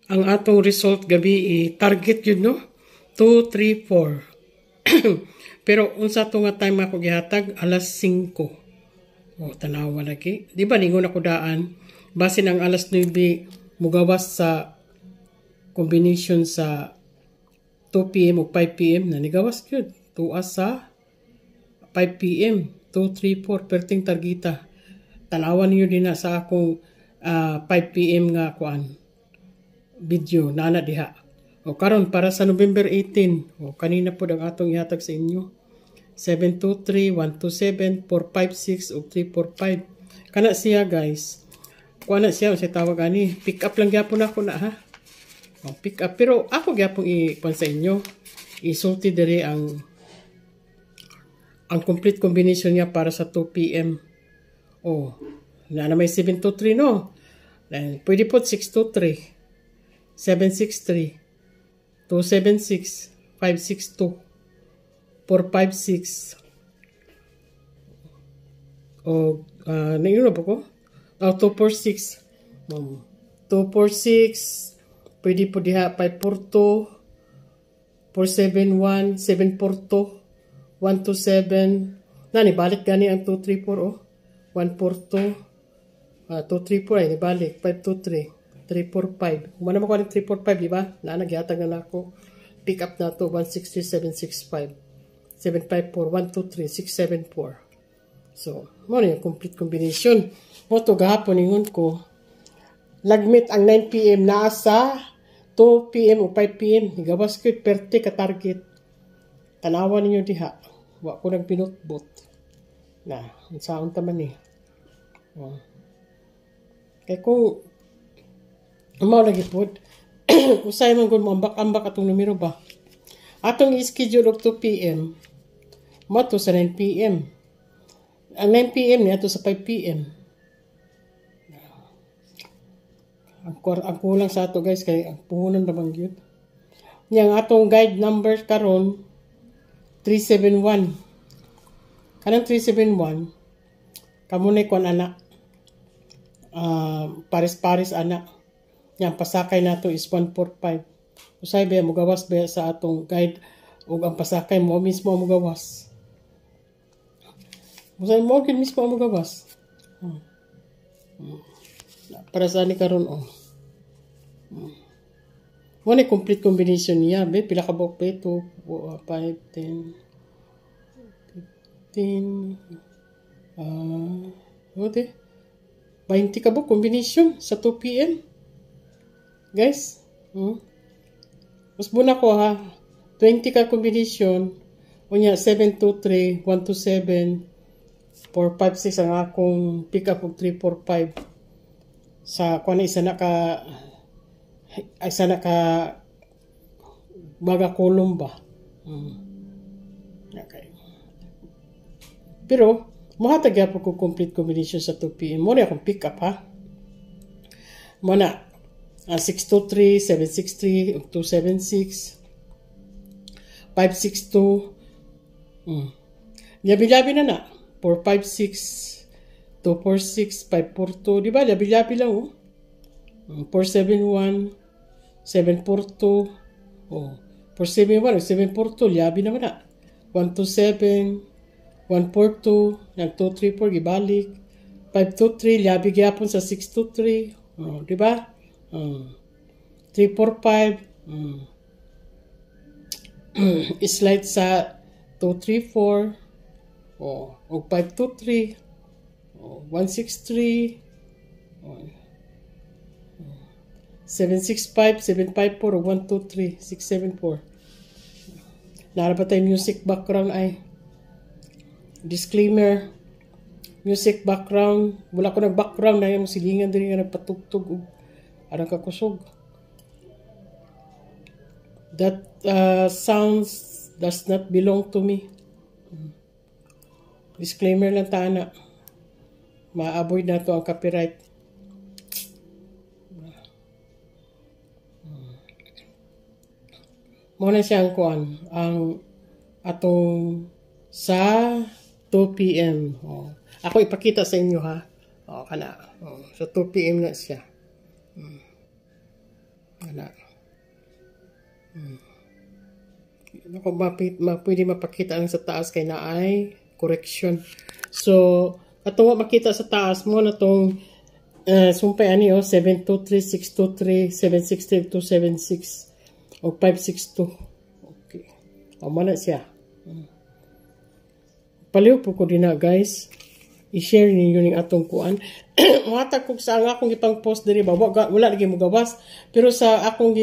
ang atong result gabi target yun no 2, 3, 4. Pero unsa to nga time ako gihatag alas 5. O tanawa lagi di ba ningon ako daan basin ang alas 9 mugawas sa combination sa 2 PM o 5 PM na nigawas yun tuas sa 5 PM 2, 3, 4 perting targeta tanawan niyo din na sa akong 5 PM nga kuan video nana diha. O karon para sa November 18, o kanina po ang atong ihatag sa inyo. 723 127 456 o 345. Kana siya guys. Kuha na siya sa tawag ani. Pick up lang gyapon ako na ha. O, pick up pero ako gyapon i-kuan sa inyo. Isulti diri ang complete combination niya para sa 2 PM. O na may 723 no. Then pwede po 623. 763, 276, 562, 456. O, naiyon po ko? 246. 246, pwede po diha 542, 471, 742, 127. Nani, balik gani ang 234 o. 142, 234 ay nibalik, 523. 345. Kumana mo ko ng 345, di ba? Nagyatag na ako. Pick up na to 160, 765. 754, 123, 674. So, mo yung complete combination. Mo to gahapon ingon ko. Lagmit ang 9 PM na sa 2 PM o 5 PM. Higawas ko perte ka target. Tanawan ninyo diha. Wa ko nang pinutbot. Na, unsaon ta man eh. Kaya kung mao lagi pod. Usay man gud mo ambak atong numero ba. Atong i-schedule og 2 PM. Mo to sa 9 PM. Ang 9 PM ni ato sa 5 PM. Ang kulang sa ato guys kay ang puhunan ra bang gyud. Yang atong guide number karon 371. Kanang 371 kamo ni kon anak. Paris anak. Yang pasakay nato is 145. Usay ba mugawas ba sa atong guide ug ang pasakay mo mismo mugawas. Usay mo kin mismo mugawas. Para sa ni karon oh. One complete combination niya be pila ka buok be 2 5 10 15 ote 20 ka buok combination sa 2 PM. Guys, mas muna ko ha, 20 ka combination, unya 723, 127, 456 ang akong pick up og 345 sa kuan isa na ka baga kolom ba. Okay. Pero mahatag gyapon ko complete combination sa 2 PM. Mo na akong pick up ha. Mo na 623, 763, 276, 562. Labi-labi na. 456, 246, 542. Di ba? Labi-labi lang oh. 471, 742. Oh. 471, 742. Labi naman na. 127, 142, 234, gibalik. 523, labi gyapon sa 623. Oh, di ba? 345 slide sa 234 o 523 163 765 754 o 123 674. Nara ba tayo music background ay disclaimer music background wala ko nag background na yung silingan din nga nagpatugtog arang kakusog. That sounds does not belong to me. Disclaimer lang ta na. Ma-avoid na to ang copyright. Muna siyang kuan ang atong sa 2 PM. Oh. Ako ipakita sa inyo ha. Oh, kana. Oh, sa 2 PM na siya. Wala. Ako, pwede mapakita ang sa taas kay na ay correction. So, atong makita sa taas mo na itong sumpay ani 723, 623, 760 to 76 o 562. Okay. O mana siya. Paliw po ko din na guys. I-share ninyo ning atong kuan. Matag kog sa akong ipang post diri ba wala lagi mo gawas. Pero sa akong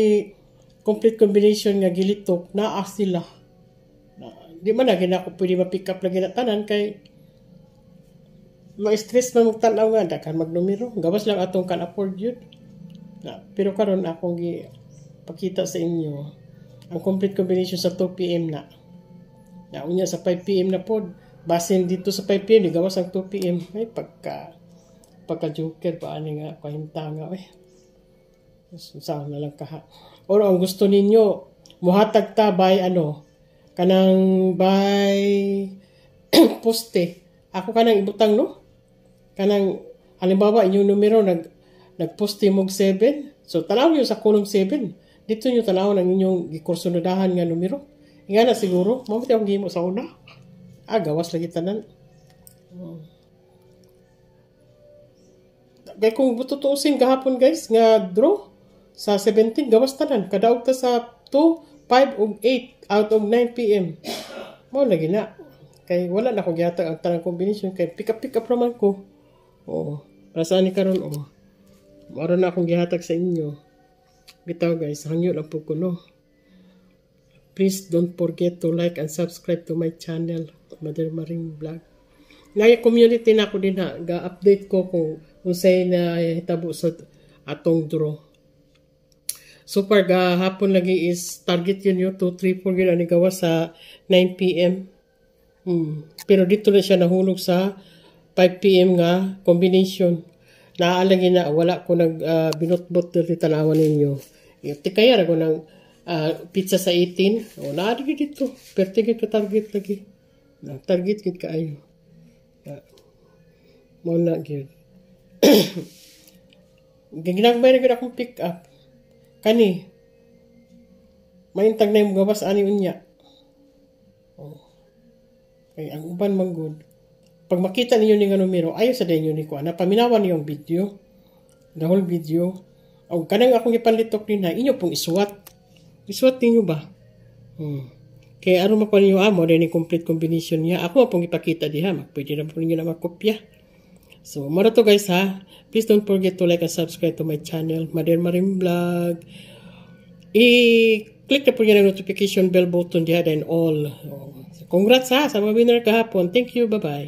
complete combination nga gilitok naa sila. Di man na ako pwede ma-pick up lagi na tanan kay ma-stress man magtanaw nga dakan magnumero. Gawas lang atong can afford yun. Pero karon akong pakita sa inyo ang complete combination sa 2 PM na. Unya sa 5 PM na pod. Basin dito sa 5 PM, gawas ang 2 PM. Ay, pagka joker pa ani nga kahinta nga saan na lang kaha. Or ang gusto ninyo, muhatag ta by kanang by poste. Ako kanang ibutang no? Kanang halimbawa inyong numero nagposte mog 7. So tanaw niyo sa kolong 7. Dito niyo tanaw ang inyong gikursunodahan nga numero. Nga na siguro, mo akong gimo sa una. Gawas lagi tanan. Kaya kung bututusin gahapon guys, nga draw sa 17, gawas tanan. Kadaog ta sa 2, 5, ug 8 out of 9 PM. Mo lagi na. Kay wala na ko gihatag ang tanang combination. Kay pick up naman ko. Oo. Para saan ni karon Maro na akong gihatag sa inyo. Bitaw guys, hangyo lang po ko no. Please don't forget to like and subscribe to my channel, Mother Maring Vlog. Ngaya community na ako din ga-update ko kung say na hitabo sa atong draw. So far gahapon lagi is target yun 2, 3, 4 yun ani gawa sa 9 PM. Pero dito na siya nahulog sa 5 PM nga combination. Naaalagi na wala ko binotbot dito tanawan ninyo. Tikaya ko ng pizza sa 18. Naaalagi dito. Pertigit ka target lagi. Target kit kaayo. Mo na gyud. Ginagmay na gyud akong pick up. Kani. Maintag na yung gawas ani unya. Kay ang uban man good. Pag makita ninyo ni nga numero, ayo sa dinyo ni ko ana paminawan niyo yung video. The whole video. O kanang akong ipanlitok din inyo pong iswat. Iswat ninyo ba? Kaya aron makuha ninyo mo din yung complete combination niya. Ako pong ipakita diha, pwede na po ninyo na makopya. So, mara to guys ha. Please don't forget to like and subscribe to my channel, Mother Maring Vlog. I-click na po nyo ng notification bell button diha and all. Congrats ha sa mga winner kahapon. Thank you. Bye-bye.